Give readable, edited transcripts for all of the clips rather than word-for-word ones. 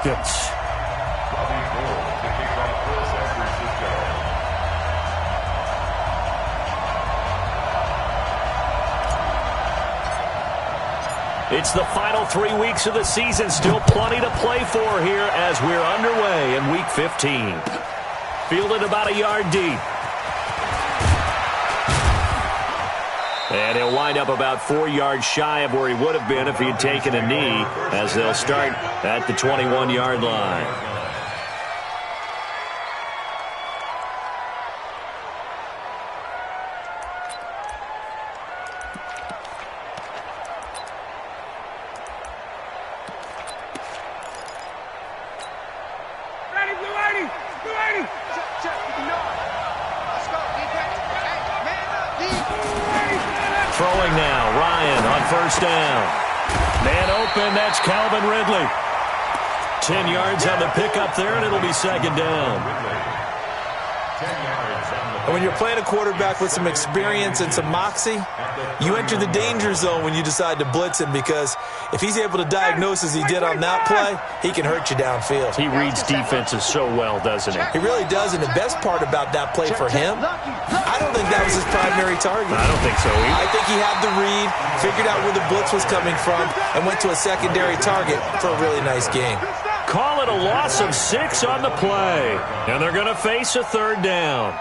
Falcons. It's the final 3 weeks of the season. Still plenty to play for here as we're underway in Week 15. Fielded about a yard deep. And he'll wind up about 4 yards shy of where he would have been if he had taken a knee, as they'll start at the 21-yard line. Throwing now, Ryan on first down. Man open, that's Calvin Ridley. 10 yards on the pickup there, and it'll be second down. And when you're playing a quarterback with some experience and some moxie, you enter the danger zone when you decide to blitz him, because if he's able to diagnose as he did on that play, he can hurt you downfield. He reads defenses so well, doesn't he? He really does, and the best part about that play for him, I don't think that was his primary target. I don't think so either. I think he had the read, figured out where the blitz was coming from, and went to a secondary target for a really nice game. Call it a loss of 6 on the play, and they're going to face a third down.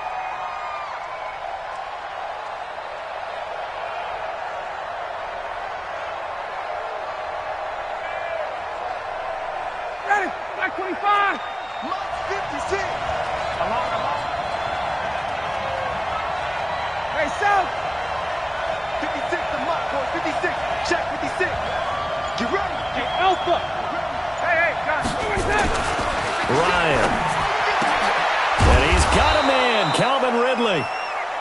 Ryan. And he's got a man, Calvin Ridley.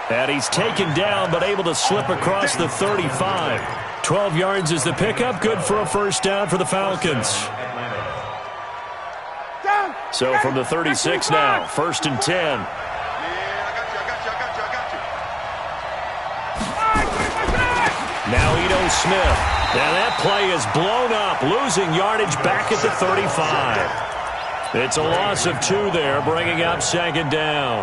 And he's taken down but able to slip across the 35. 12 yards is the pickup. Good for a first down for the Falcons. So from the 36 now, 1st and 10. Now Ito Smith. And that play is blown up, losing yardage back at the 35. It's a loss of 2 there, bringing up second down.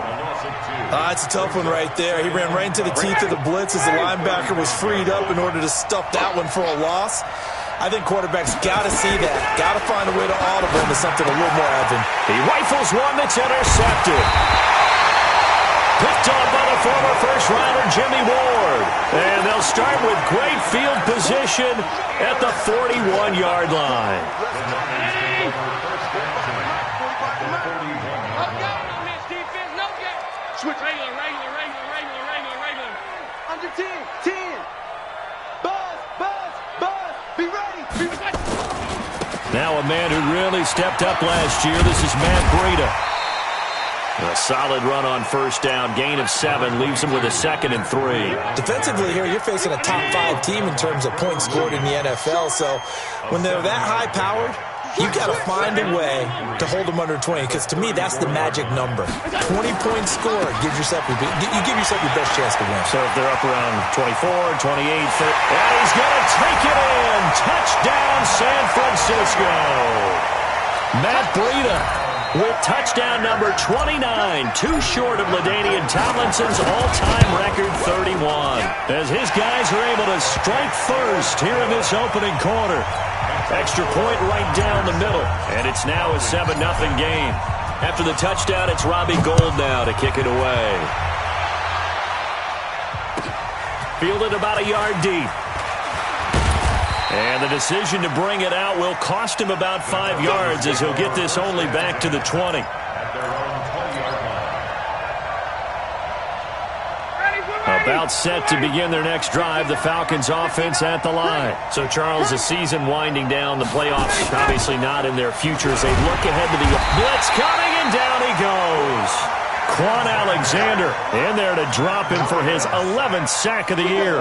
It's a tough one right there. He ran right into the teeth of the blitz as the linebacker was freed up in order to stuff that one for a loss. I think quarterbacks got to see that. Got to find a way to audible into something a little more evident. He rifles one that's intercepted. Picked off by the former first-rounder Jimmy Ward. And they'll start with great field position at the 41-yard line. Switch. Regular. Under 10. Buzz. Be ready. Now a man who really stepped up last year. This is Matt Breida. A solid run on first down. Gain of 7 leaves him with a 2nd and 3. Defensively here, you're facing a top 5 team in terms of points scored in the NFL. So when they're that high-powered, you got to find a way to hold them under 20, because to me, that's the magic number. 20 points scored, you give yourself your best chance to win. So if they're up around 24, 28, 30, and he's going to take it in. Touchdown, San Francisco. Matt Breida with touchdown number 29, too short of LaDainian Tomlinson's all-time record 31. As his guys are able to strike first here in this opening quarter. Extra point right down the middle, and it's now a 7-0 game. After the touchdown, it's Robbie Gould now to kick it away. Fielded about a yard deep. And the decision to bring it out will cost him about 5 yards, as he'll get this only back to the 20. About set to begin their next drive, the Falcons offense at the line. So, Charles, the season winding down, the playoffs obviously not in their future as they look ahead to the blitz coming, and down he goes. Quan Alexander in there to drop him for his 11th sack of the year.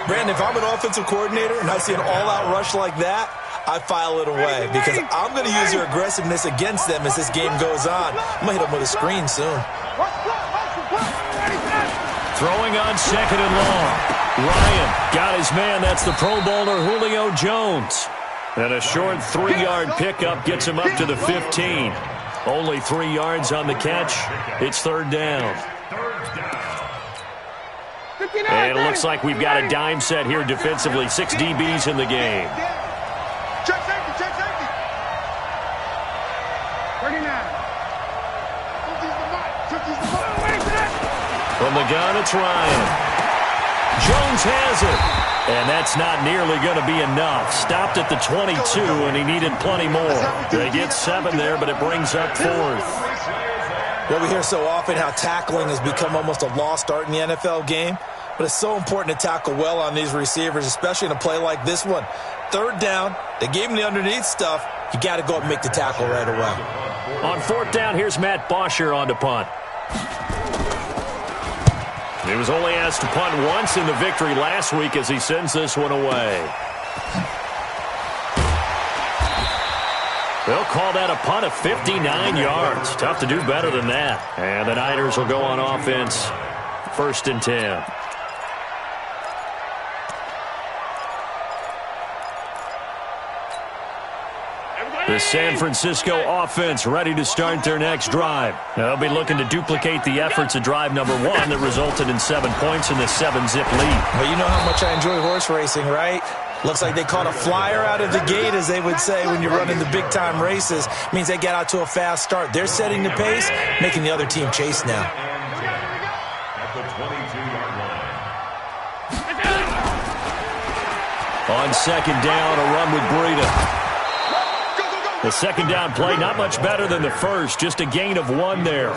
Brandon, if I'm an offensive coordinator and I see an all-out rush like that, I file it away, because I'm going to use their aggressiveness against them as this game goes on. I'm going to hit them with a screen soon. Throwing on 2nd and long. Ryan got his man. That's the Pro Bowler Julio Jones. And a short 3-yard pickup gets him up to the 15. Only 3 yards on the catch. It's third down. And it looks like we've got a dime set here defensively. 6 DBs in the game. Check safety, check safety. 39. From the gun, it's Ryan. Jones has it. And that's not nearly going to be enough. Stopped at the 22, and he needed plenty more. They get 7 there, but it brings up 4th. Well, we hear so often how tackling has become almost a lost art in the NFL game. But it's so important to tackle well on these receivers, especially in a play like this one. Third down, they gave him the underneath stuff. You got to go up and make the tackle right away. On 4th down, here's Matt Bosher on to punt. He was only asked to punt once in the victory last week as he sends this one away. They'll call that a punt of 59 yards. Tough to do better than that. And the Niners will go on offense. 1st and 10. The San Francisco offense ready to start their next drive. They'll be looking to duplicate the efforts of drive number 1 that resulted in 7 points in the 7-zip lead. Well, you know how much I enjoy horse racing, right? Looks like they caught a flyer out of the gate, as they would say when you're running the big-time races. Means they get out to a fast start. They're setting the pace, making the other team chase now. On 2nd down, a run with Breida. The 2nd down play, not much better than the first, just a gain of 1 there.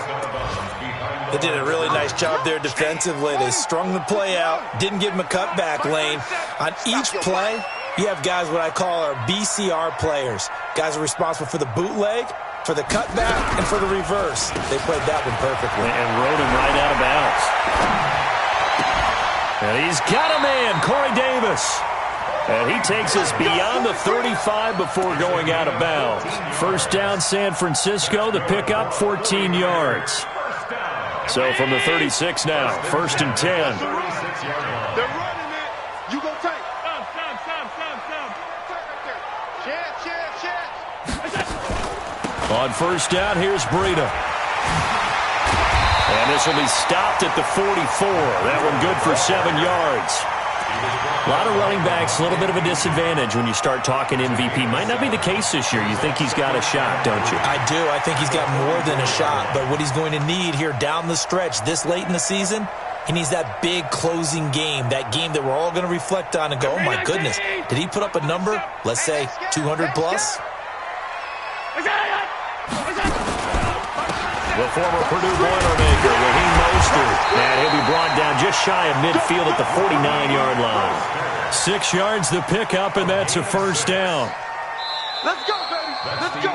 They did a really nice job there defensively. They strung the play out, didn't give him a cutback lane. On each play, you have guys what I call our BCR players. Guys are responsible for the bootleg, for the cutback, and for the reverse. They played that one perfectly. And rode him right out of bounds. And he's got a man, Corey Davis. And he takes us beyond the 35 before going out of bounds. 1st down, San Francisco. The pickup, 14 yards. So from the 36 now, 1st and 10. They're running it. You go take. On 1st down, here's Breida. And this will be stopped at the 44. That one good for 7 yards. A lot of running backs, a little bit of a disadvantage when you start talking MVP. Might not be the case this year. You think he's got a shot, don't you? I do. I think he's got more than a shot. But what he's going to need here down the stretch this late in the season, he needs that big closing game, that game that we're all going to reflect on and go, oh, my goodness, did he put up a number, let's say, 200 plus? The former Purdue Boilermaker, Raheem Mostert. And he'll be brought down just shy of midfield at the 49-yard line. 6 yards the pickup, and that's a 1st down. Let's go, baby. Let's go.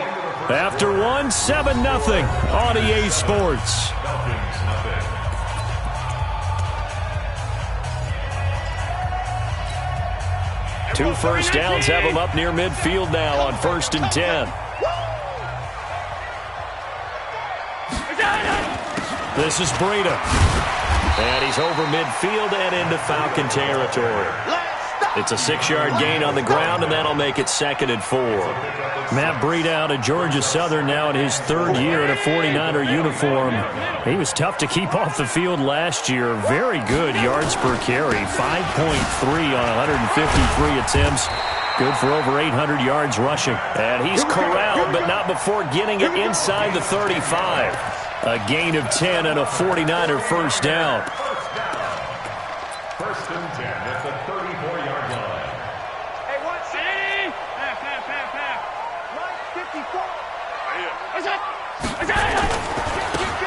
After 1, 7-0 on EA Sports. Two 1st downs have him up near midfield now on 1st and 10. This is Breida. And he's over midfield and into Falcon territory. It's a 6-yard gain on the ground, and that'll make it 2nd and 4. Matt Breida out of Georgia Southern now in his 3rd year in a 49er uniform. He was tough to keep off the field last year. Very good yards per carry, 5.3 on 153 attempts. Good for over 800 yards rushing. And he's corralled, but not before getting it inside the 35. A gain of 10 and a 49er 1st down. 1st and 10 at the 34-yard line. Hey, what? See? Right, 54.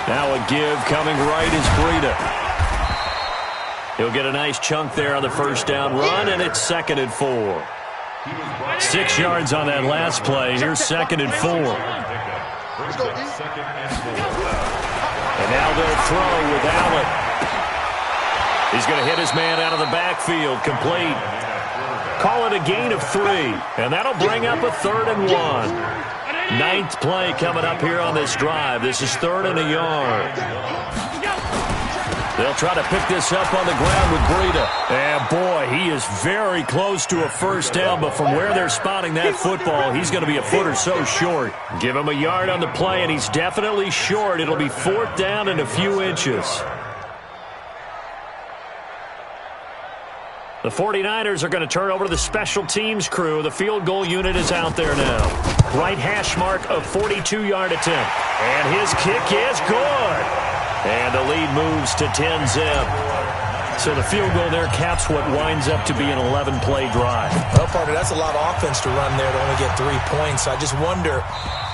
Now a give coming right is Breida. He'll get a nice chunk there on the 1st down run, and it's 2nd and 4. 6 yards on that last play. Here's 2nd and 4. And now they'll throw with Allen. He's going to hit his man out of the backfield. Complete. Call it a gain of 3. And that'll bring up a 3rd and 1. 9th play coming up here on this drive. This is 3rd and a yard. They'll try to pick this up on the ground with Breida. And, boy, he is very close to a first down, but from where they're spotting that football, he's going to be a foot or so short. Give him a yard on the play, and he's definitely short. It'll be 4th down and a few inches. The 49ers are going to turn over to the special teams crew. The field goal unit is out there now. Right hash mark, a 42-yard attempt. And his kick is good. And the lead moves to 10-zip. So the field goal there caps what winds up to be an 11-play drive. Well, partner, that's a lot of offense to run there to only get 3 points. I just wonder,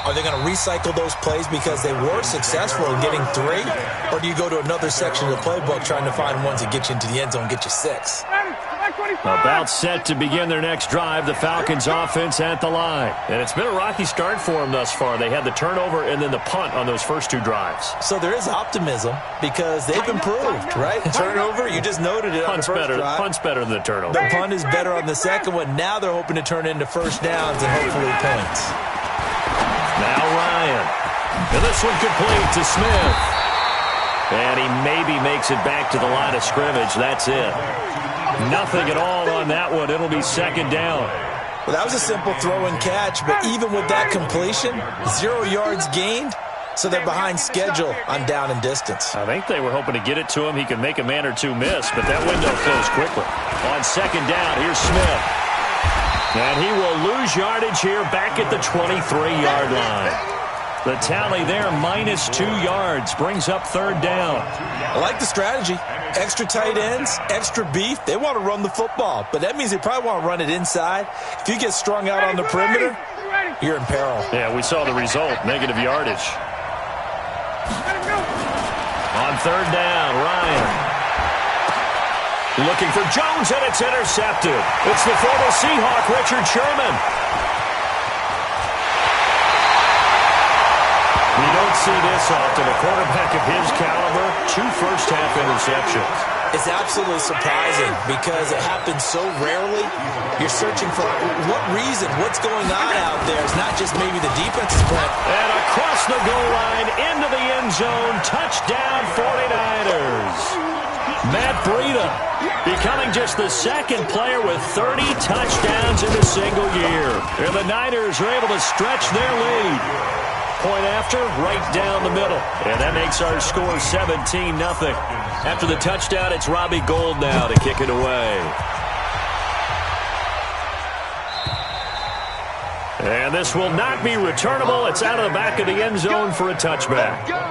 are they going to recycle those plays because they were successful in getting 3? Or do you go to another section of the playbook trying to find ones that get you into the end zone and get you 6? About set to begin their next drive, the Falcons offense at the line. And it's been a rocky start for them thus far. They had the turnover and then the punt on those first 2 drives. So there is optimism because they've improved, right? Turnover, you just noted it on the first drive. Punt's better than the turnover. The punt is better on the second one. Now they're hoping to turn into first downs and hopefully points. Now Ryan. And this one complete to Smith. And he maybe makes it back to the line of scrimmage. That's it. Nothing at all on that one. It'll be 2nd down. Well, that was a simple throw and catch, but even with that completion, 0 yards gained, so they're behind schedule on down and distance. I think they were hoping to get it to him. He could make a man or 2 miss, but that window closed quickly. On 2nd down, here's Smith. And he will lose yardage here back at the 23-yard line. The tally there, minus 2 yards, brings up 3rd down. I like the strategy. Extra tight ends, extra beef. They want to run the football, but that means they probably want to run it inside. If you get strung out on the perimeter, you're in peril. Yeah, we saw the result, negative yardage. On 3rd down, Ryan. Looking for Jones, and it's intercepted. It's the former Seahawk, Richard Sherman. We don't see this often. A quarterback of his caliber, 2 first-half interceptions. It's absolutely surprising because it happens so rarely. You're searching for what reason, what's going on out there. It's not just maybe the defense is playing. And across the goal line, into the end zone, touchdown 49ers. Matt Breida becoming just the 2nd player with 30 touchdowns in a single year. And the Niners are able to stretch their lead. Point after, right down the middle. And that makes our score 17-0. After the touchdown, it's Robbie Gould now to kick it away. And this will not be returnable. It's out of the back of the end zone for a touchback.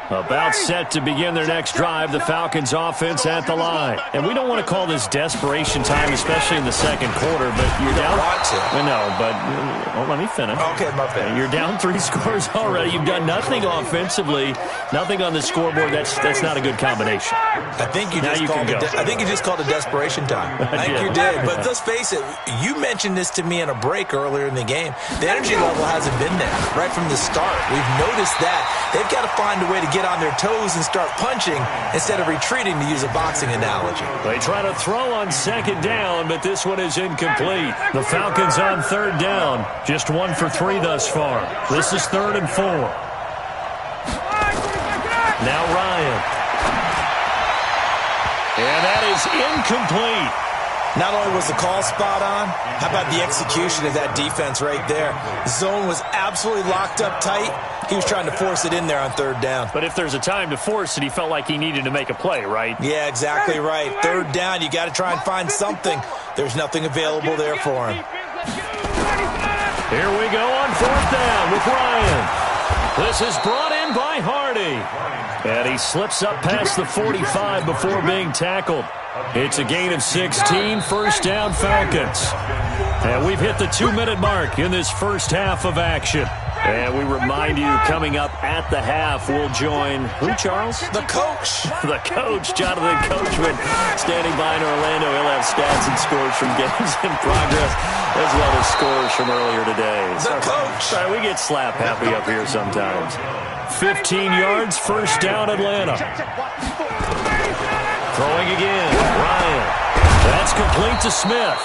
About set to begin their next drive, the Falcons offense at the line. And we don't want to call this desperation time, especially in the 2nd quarter, but you're down. No, but let me finish. Okay, my bad. You're down 3 scores already. You've done nothing offensively, nothing on the scoreboard. That's not a good combination. I think you just called it desperation time. I think you did. But let's face it, you mentioned this to me in a break earlier in the game. The energy level hasn't been there right from the start. We've noticed that. They've got to find a way to get on their toes and start punching instead of retreating, to use a boxing analogy. They try to throw on 2nd down, but this one is incomplete. The Falcons on 3rd down, just 1 for 3 thus far. This is 3rd and 4. Now Ryan. And that is incomplete. Not only was the call spot on, how about the execution of that defense right there? The zone was absolutely locked up tight. He was trying to force it in there on 3rd down. But if there's a time to force it, he felt like he needed to make a play, right? Yeah, exactly right. 3rd down, you got to try and find something. There's nothing available there for him. Here we go on 4th down with Ryan. This is brought in by Hardy. And he slips up past the 45 before being tackled. It's a gain of 16, first down Falcons. And we've hit the 2-minute mark in this first half of action. And we remind you, coming up at the half, we'll join who, Charles? The coach. The coach, Jonathan Coachman, standing by in Orlando. He'll have stats and scores from games in progress, as well as scores from earlier today. The coach. Sorry, we get slap happy up here sometimes. 15 yards, first down, Atlanta. Throwing again, Ryan. That's complete to Smith.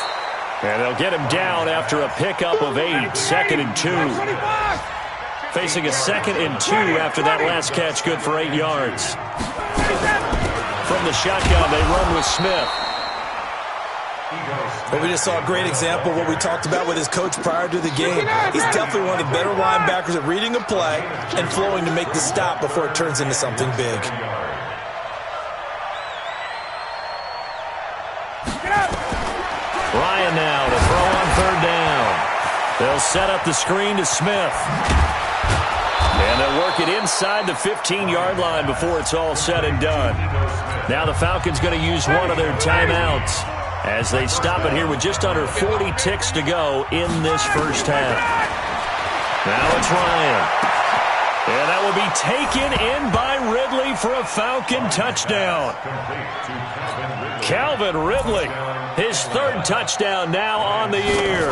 And they'll get him down after a pickup of 8, 2nd and 2. Facing a 2nd and 2 after that last catch, good for 8 yards. From the shotgun, they run with Smith. Well, we just saw a great example of what we talked about with his coach prior to the game. He's definitely one of the better linebackers at reading a play and flowing to make the stop before it turns into something big. Ryan now to throw on 3rd down. They'll set up the screen to Smith. And they'll work it inside the 15-yard line before it's all said and done. Now the Falcons going to use one of their timeouts as they stop it here with just under 40 ticks to go in this first half. Now it's Ryan. And that will be taken in by Ridley for a Falcon touchdown. Calvin Ridley, his 3rd touchdown now on the year,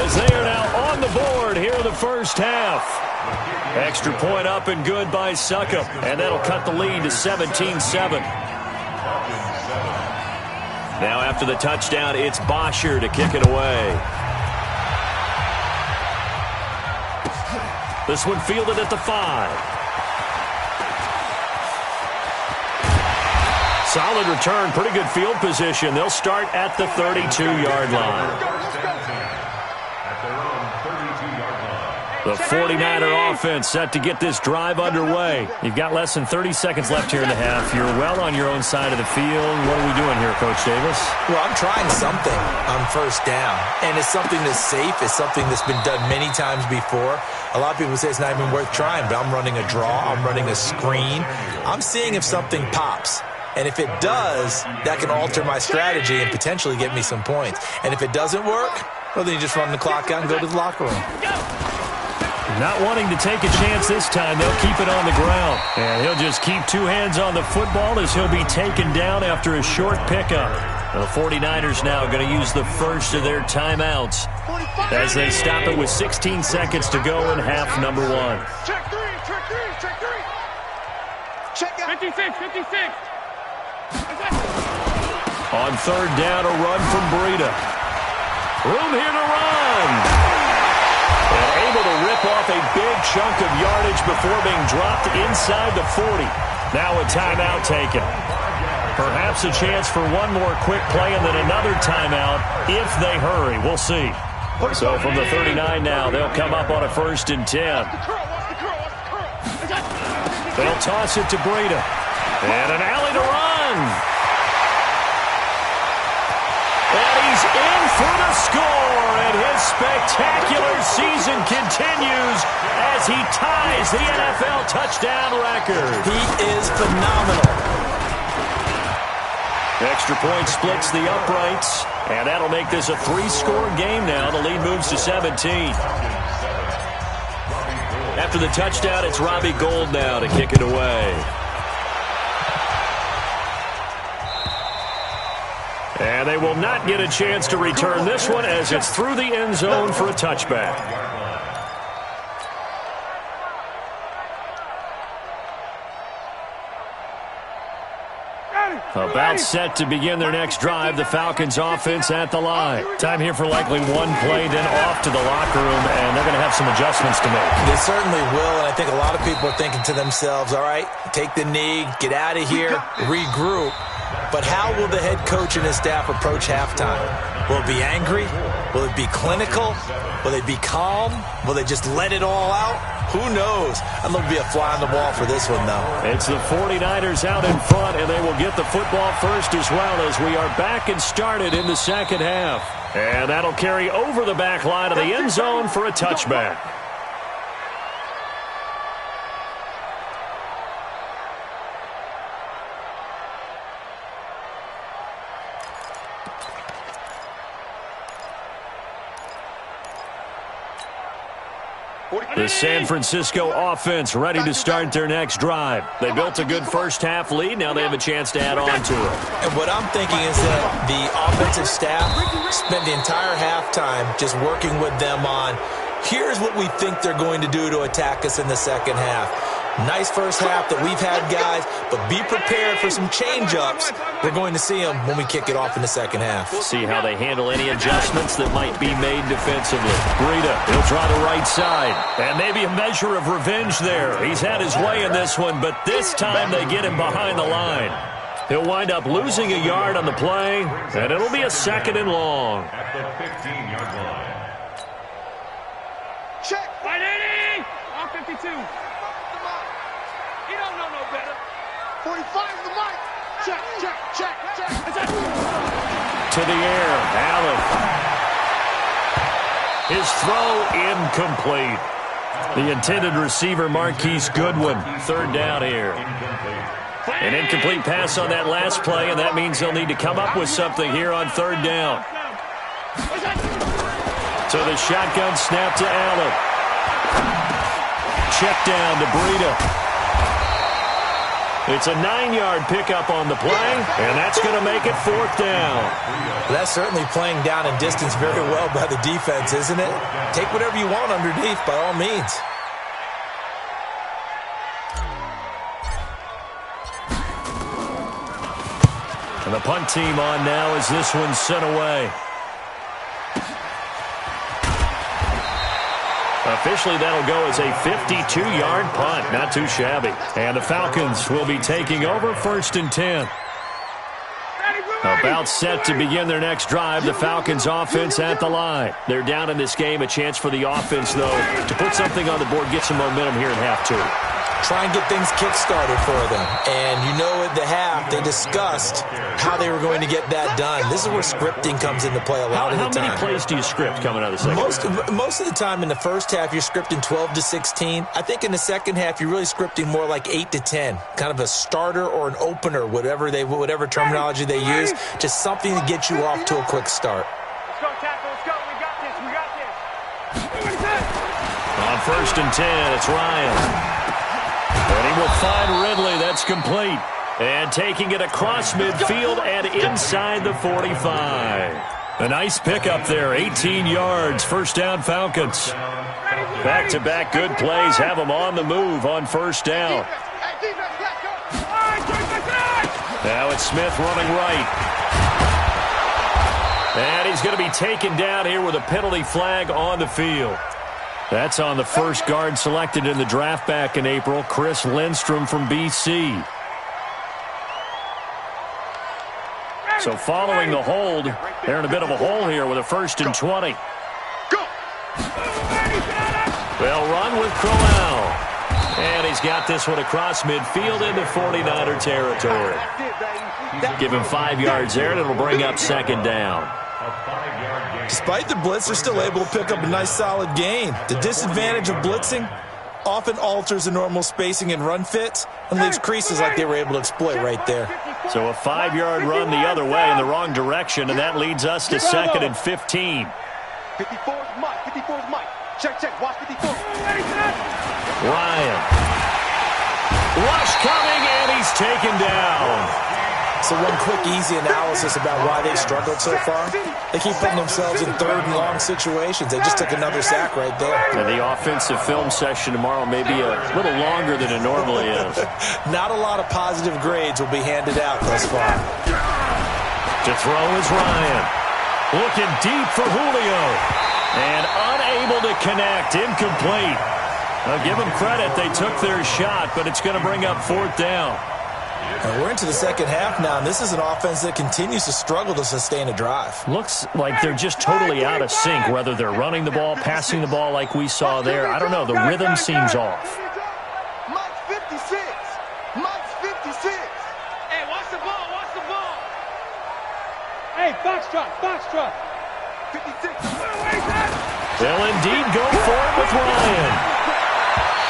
as they are now on the board here in the first half. Extra point up and good by Succop, and that'll cut the lead to 17-7. Now after the touchdown, it's Bosher to kick it away. This one fielded at the 5. Solid return, pretty good field position. They'll start at the 32-yard line. The 49er offense set to get this drive underway. You've got less than 30 seconds left here in the half. You're well on your own side of the field. What are we doing here, Coach Davis? Well, I'm trying something on 1st down, and it's something that's safe. It's something that's been done many times before. A lot of people say it's not even worth trying, but I'm running a draw. I'm running a screen. I'm seeing if something pops. And if it does, that can alter my strategy and potentially get me some points. And if it doesn't work, well, then you just run the clock out and go to the locker room. Not wanting to take a chance this time, they'll keep it on the ground. And he'll just keep 2 hands on the football as he'll be taken down after a short pickup. The 49ers now going to use the first of their timeouts as they stop it with 16 seconds to go in half number 1. Check 3, check 3, check 3. Check out. 56. On 3rd down, a run from Breida. Room here to run. And able to rip off a big chunk of yardage before being dropped inside the 40. Now a timeout taken. Perhaps a chance for one more quick play and then another timeout if they hurry. We'll see. So from the 39 now, they'll come up on a 1st and 10. They'll toss it to Breida. And an alley to run. And he's in for the score. And his spectacular season continues as he ties the NFL touchdown record. He is phenomenal. Extra point splits the uprights. And that'll make this a 3-score game now. The lead moves to 17. After the touchdown, it's Robbie Gould now to kick it away. And they will not get a chance to return this one as it's through the end zone for a touchback. About set to begin their next drive, the Falcons offense at the line. Time here for likely one play, then off to the locker room, and they're going to have some adjustments to make. They certainly will, and I think a lot of people are thinking to themselves, all right, take the knee, get out of here, regroup. But how will the head coach and his staff approach halftime? Will it be angry? Will it be clinical? Will they be calm? Will they just let it all out? Who knows? I'd love to be a fly on the wall for this one, though. It's the 49ers out in front, and they will get the football first as well as we are back and started in the second half. And that'll carry over the back line of the end zone for a touchback. The San Francisco offense ready to start their next drive. They built a good first-half lead. Now they have a chance to add on to it. And what I'm thinking is that the offensive staff spent the entire halftime just working with them on, here's what we think they're going to do to attack us in the second half. Nice first half that we've had, guys, but be prepared for some change-ups. We're going to see them when we kick it off in the second half. See how they handle any adjustments that might be made defensively. Breida, he'll try the right side. And maybe a measure of revenge there. He's had his way in this one, but this time they get him behind the line. He'll wind up losing a yard on the play, and it'll be a 2nd and long. At the 15-yard line. Check. 180. On 52. He don't know no better. 45 the mic. Check. To the air, Allen. His throw incomplete. The intended receiver, Marquise Goodwin. 3rd down here. An incomplete pass on that last play, and that means they'll need to come up with something here on 3rd down. To the shotgun snap to Allen. Check down to Breida. It's a 9-yard pickup on the play, and that's going to make it 4th down. That's certainly playing down and distance very well by the defense, isn't it? Take whatever you want underneath, by all means. And the punt team on now as this one's sent away. Officially, that'll go as a 52-yard punt. Not too shabby. And the Falcons will be taking over 1st and 10. About set to begin their next drive. The Falcons offense at the line. They're down in this game. A chance for the offense, though, to put something on the board, get some momentum here in half 2. Try and get things kick-started for them. And you know at the half, they discussed how they were going to get that done. This is where scripting comes into play a lot of the time. How many plays do you script coming out of the second? Most of the time in the first half, you're scripting 12 to 16. I think in the second half, you're really scripting more like 8 to 10. Kind of a starter or an opener, whatever terminology they use. Just something to get you off to a quick start. Let's go, tackle. Let's go. We got this. On 1st and 10, it's Ryan. And he will find Ridley. That's complete. And taking it across midfield and inside the 45. A nice pickup there. 18 yards. 1st down, Falcons. Back-to-back good plays have them on the move on 1st down. Now it's Smith running right. And he's going to be taken down here with a penalty flag on the field. That's on the first guard selected in the draft back in April, Chris Lindstrom from BC. So following the hold, they're in a bit of a hole here with a 1st and 20. They'll run with Crowell. And he's got this one across midfield into 49er territory. Give him 5 yards there, and it'll bring up 2nd down. Despite the blitz, they're still able to pick up a nice solid gain. The disadvantage of blitzing often alters the normal spacing and run fits and leaves creases like they were able to exploit right there. So a 5-yard run the other way in the wrong direction, and that leads us to 2nd and 15. 54's Mike. 54's Mike. Check. Watch 54. Ryan. Rush coming, and he's taken down. So one quick, easy analysis about why they've struggled so far. They keep putting themselves in 3rd and long situations. They just took another sack right there. And the offensive film session tomorrow may be a little longer than it normally is. Not a lot of positive grades will be handed out thus far. To throw is Ryan. Looking deep for Julio. And unable to connect. Incomplete. I'll give them credit. They took their shot, but it's going to bring up 4th down. And we're into the second half now, and this is an offense that continues to struggle to sustain a drive. Looks like they're just totally out of sync, whether they're running the ball, passing the ball like we saw there. I don't know. The rhythm seems off. Mike's 56. Mike's 56. Hey, watch the ball. Watch the ball. Hey, foxtrot. 56. They'll indeed go for it with Ryan.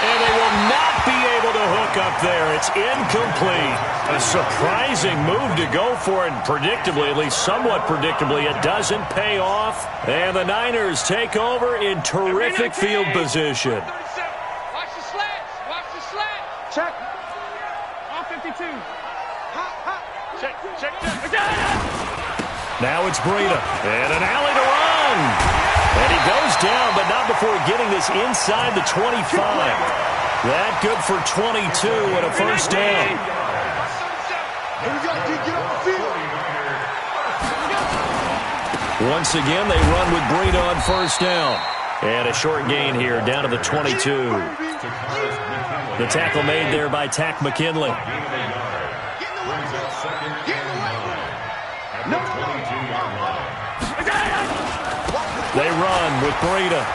And they will not be able to hook up up there. It's incomplete. A surprising move to go for it, and predictably, at least somewhat predictably, it doesn't pay off. And the Niners take over in terrific field position. Watch the slats. Watch the slats. Check. On 52. Check. Now it's Breida. And an alley to run. And he goes down, but not before getting this inside the 25. That good for 22 and a first down. Here we go, D. Get off the field. Once again, they run with Breida on first down. And a short gain here, down to the 22. The tackle made there by Tack McKinley. They run with Breida.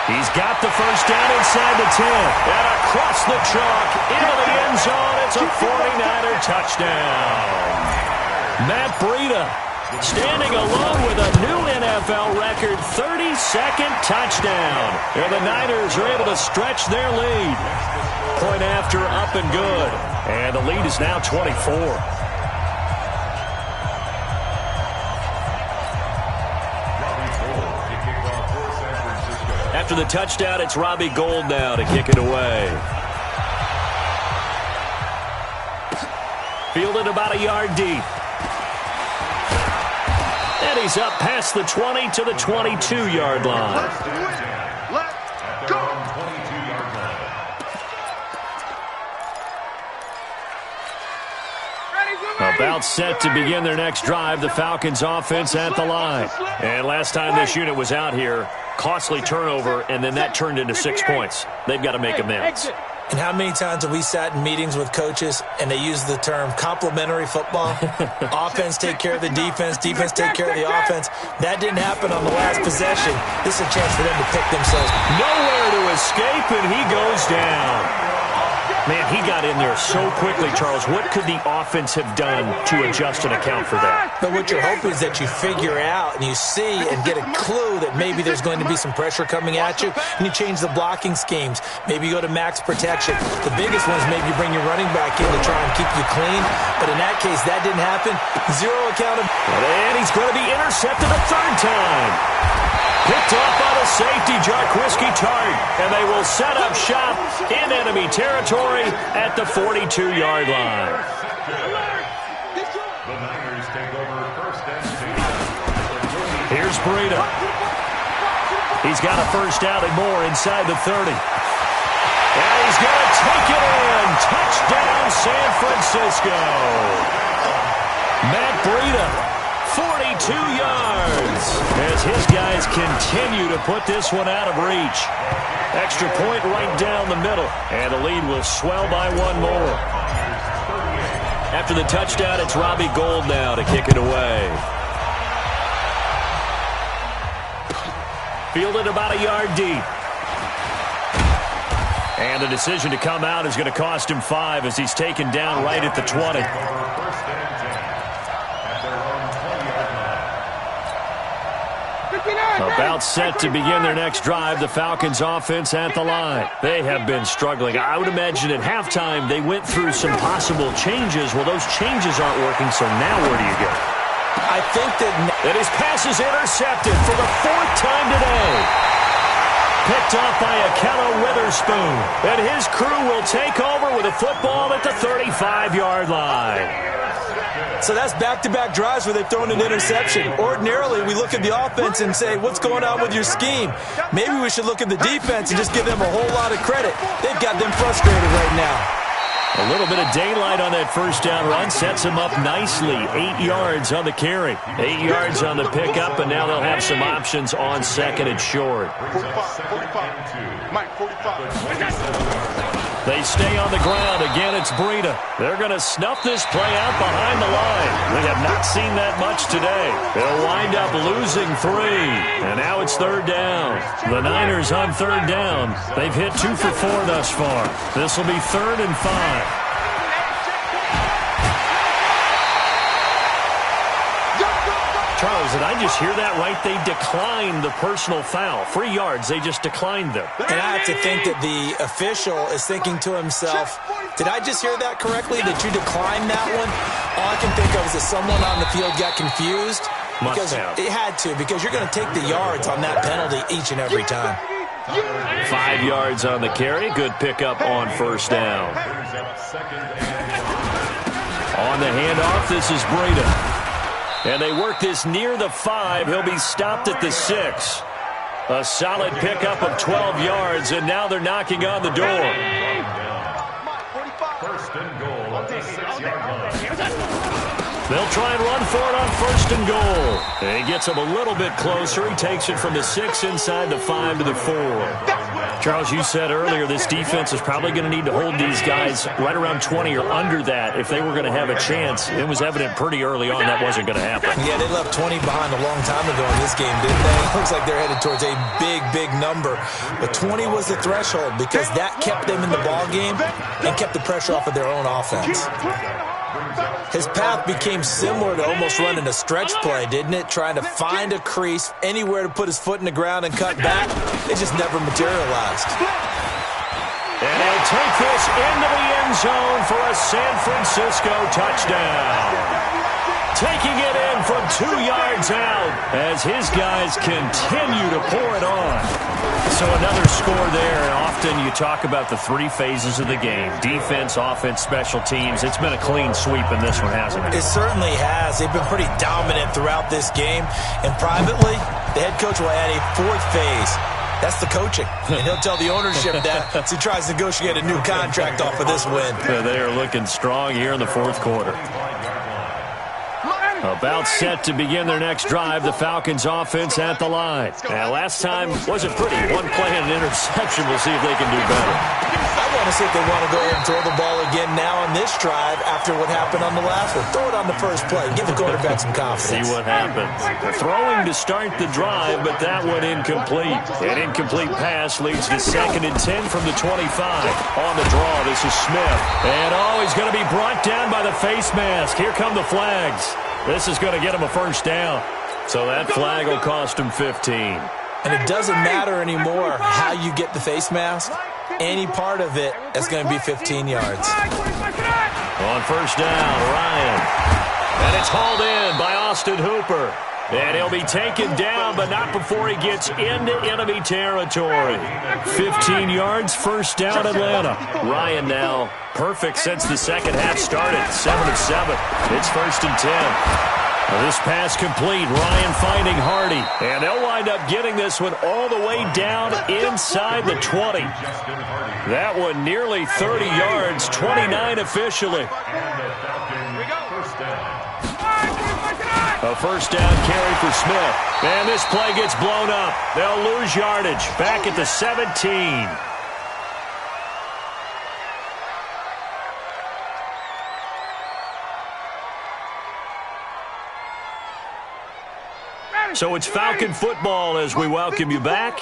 He's got the first down inside the 10. And across the chalk, into the end zone. It's a 49er touchdown. Matt Breida standing alone with a new NFL record 32nd touchdown. And the Niners are able to stretch their lead. Point after, up and good. And the lead is now 24. After the touchdown, it's Robbie Gould now to kick it away. Fielded about a yard deep. And he's up past the 20 to the 22-yard line. Let's go. About set to begin their next drive, the Falcons offense at the line. And last time this unit was out here, costly turnover, and then that turned into 6 points. They've got to make amends. And how many times have we sat in meetings with coaches and they use the term complementary football? Offense take care of the defense, defense take care of the offense. That didn't happen on the last possession. This is a chance for them to pick themselves. Nowhere to escape, and he goes down. Man, he got in there so quickly, Charles. What could the offense have done to adjust and account for that? But what you're hoping is that you figure out and you see and get a clue that maybe there's going to be some pressure coming at you, and you change the blocking schemes. Maybe you go to max protection. The biggest one is maybe you bring your running back in to try and keep you clean. But in that case, that didn't happen. Zero accountability. And he's going to be intercepted a third time. Picked off by the safety, Jarquiski Tart, and they will set up shop in enemy territory at the 42-yard line. The Niners take over first and 10. Here's Breida. He's got a first down and more inside the 30. And he's going to take it in. Touchdown, San Francisco. Matt Breida. 42 yards as his guys continue to put this one out of reach. Extra point right down the middle, and the lead will swell by one more. After the touchdown, it's Robbie Gould now to kick it away. Fielded about a yard deep. And the decision to come out is going to cost him 5 as he's taken down right at the 20. About set to begin their next drive, the Falcons offense at the line. They have been struggling. I would imagine at halftime they went through some possible changes. Well, those changes aren't working, so now where do you go? I think that his pass is intercepted for the 4th time today. Picked off by Akello Witherspoon. And his crew will take over with a football at the 35-yard line. So that's back-to-back drives where they've thrown an interception. Ordinarily, we look at the offense and say, what's going on with your scheme? Maybe we should look at the defense and just give them a whole lot of credit. They've got them frustrated right now. A little bit of daylight on that first down run sets them up nicely. 8 yards on the carry. 8 yards on the pickup, and now they'll have some options on second and short. 45. Mike, 45. They stay on the ground. Again, it's Breida. They're going to snuff this play out behind the line. We have not seen that much today. They'll wind up losing 3. And now it's third down. The Niners on third down. They've hit 2 for 4 thus far. This will be 3rd and 5. Charles, did I just hear that right? They declined the personal foul. 3 yards, they just declined them. And I have to think that the official is thinking to himself, did I just hear that correctly, that you declined that one? All I can think of is that someone on the field got confused. Must have. It had to, because you're going to take the yards on that penalty each and every time. 5 yards on the carry. Good pickup on first down. On the handoff, this is Breda. And they work this near the 5. He'll be stopped at the 6. A solid pickup of 12 yards, and now they're knocking on the door. First and goal at the 6-yard line. They'll try and run for it on first and goal. And he gets him a little bit closer. He takes it from the 6 inside the 5 to the 4. Charles, you said earlier this defense is probably going to need to hold these guys right around 20 or under that if they were going to have a chance. It was evident pretty early on that wasn't going to happen. Yeah, they left 20 behind a long time ago in this game, didn't they? It looks like they're headed towards a big, big number. But 20 was the threshold because that kept them in the ball game and kept the pressure off of their own offense. His path became similar to almost running a stretch play, didn't it? Trying to find a crease, anywhere to put his foot in the ground and cut back. It just never materialized. And he'll take this into the end zone for a San Francisco touchdown. Taking it in from 2 yards out as his guys continue to pour it on. So another score there. And often you talk about the 3 phases of the game. Defense, offense, special teams. It's been a clean sweep in this one, hasn't it? It certainly has. They've been pretty dominant throughout this game. And privately, the head coach will add a 4th phase. That's the coaching. And he'll tell the ownership that as he tries to negotiate a new contract off of this win. Yeah, they are looking strong here in the 4th quarter. About set to begin their next drive, the Falcons offense at the line. Now, last time wasn't pretty. 1 play and an interception. We'll see if they can do better. I want to see if they want to go ahead and throw the ball again now on this drive after what happened on the last one. Throw it on the first play. Give the quarterback some confidence. See what happens. Throwing to start the drive, but that one incomplete. An incomplete pass leads to 2nd and 10 from the 25. On the draw, this is Smith. And, he's going to be brought down by the face mask. Here come the flags. This is going to get him a first down. So that flag will cost him 15. And it doesn't matter anymore how you get the face mask. Any part of it is going to be 15 yards. On first down, Ryan. And it's hauled in by Austin Hooper. And he'll be taken down, but not before he gets into enemy territory. 15 yards, first down, Atlanta. Ryan now perfect since the second half started. 7 of 7. It's 1st and 10. Now this pass complete. Ryan finding Hardy. And they'll wind up getting this one all the way down inside the 20. That one nearly 30 yards, 29 officially. A first down carry for Smith. And this play gets blown up. They'll lose yardage. Back at the 17. So it's Falcon football as we welcome you back.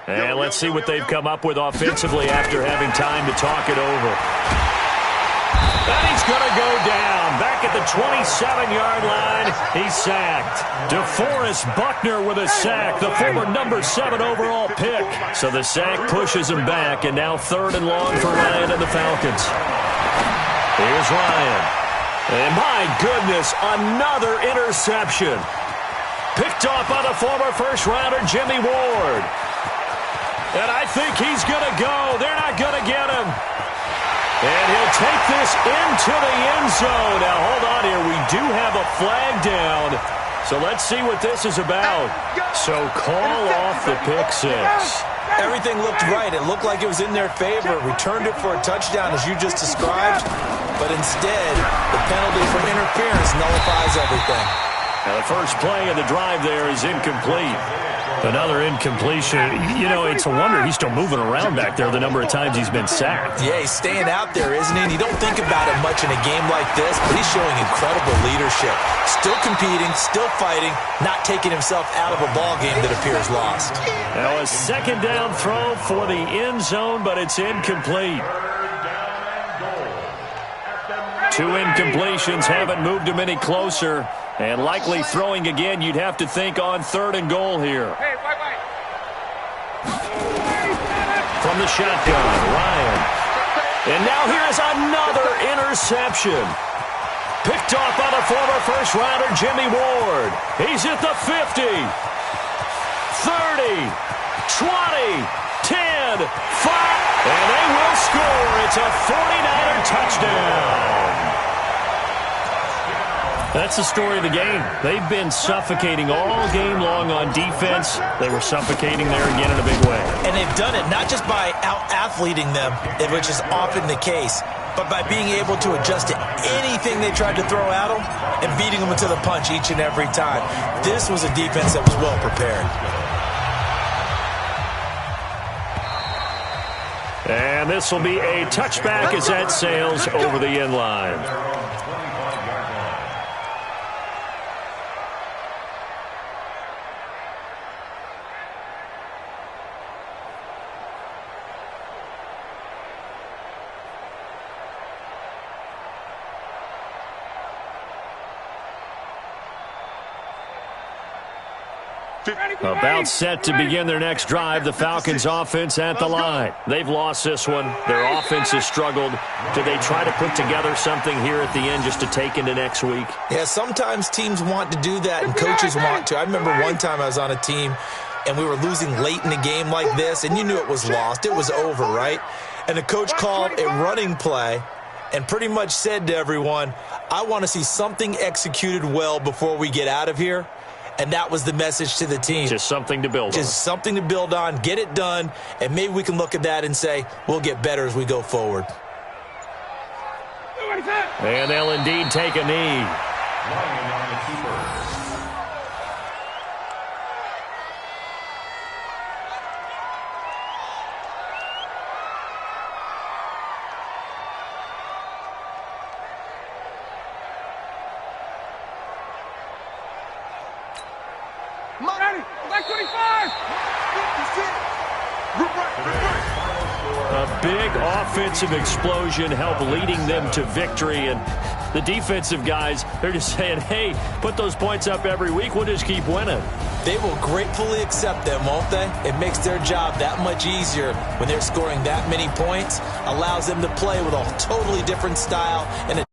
And let's see what they've come up with offensively after having time to talk it over. And he's going to go down. Back at the 27-yard line, he's sacked. DeForest Buckner with a sack, the former number 7 overall pick. So the sack pushes him back, and now 3rd and long for Ryan and the Falcons. Here's Ryan. And my goodness, another interception. Picked off by the former first-rounder Jimmy Ward. And I think he's going to go. They're not going to get him. And he'll take this into the end zone. Now, hold on here. We do have a flag down. So let's see what this is about. So call off the pick 6. Everything looked right. It looked like it was in their favor. Returned it for a touchdown, as you just described. But instead, the penalty for interference nullifies everything. Now, the first play of the drive there is incomplete. Another incompletion. You know, it's a wonder he's still moving around back there the number of times he's been sacked. Yeah, he's staying out there, isn't he? And you don't think about it much in a game like this, but he's showing incredible leadership. Still competing, still fighting, not taking himself out of a ball game that appears lost. Now a 2nd down throw for the end zone, but it's incomplete. 2 incompletions haven't moved him any closer. And likely throwing again, you'd have to think on 3rd and goal here. Hey, wait. From the shotgun, Ryan. And now here is another interception. Picked off by the former first-rounder Jimmy Ward. He's at the 50, 30, 20, 10, 5, and they will score. It's a 49er touchdown. That's the story of the game. They've been suffocating all game long on defense. They were suffocating there again in a big way. And they've done it not just by out-athleting them, which is often the case, but by being able to adjust to anything they tried to throw at them and beating them to the punch each and every time. This was a defense that was well prepared. And this will be a touchback as that sails over the end line. About set to begin their next drive, the Falcons offense at the line. They've lost this one. Their offense has struggled. Do they try to put together something here at the end just to take into next week? Yeah, sometimes teams want to do that and coaches want to. I remember one time I was on a team and we were losing late in the game like this, and you knew it was lost. It was over, right? And the coach called a running play and pretty much said to everyone, I want to see something executed well before we get out of here. And that was the message to the team. Just something to build on. Just something to build on, get it done, and maybe we can look at that and say, we'll get better as we go forward. And they'll indeed take a knee. Black 25! A big offensive explosion helped leading them to victory. And the defensive guys, they're just saying, hey, put those points up every week. We'll just keep winning. They will gratefully accept them, won't they? It makes their job that much easier when they're scoring that many points. Allows them to play with a totally different style and a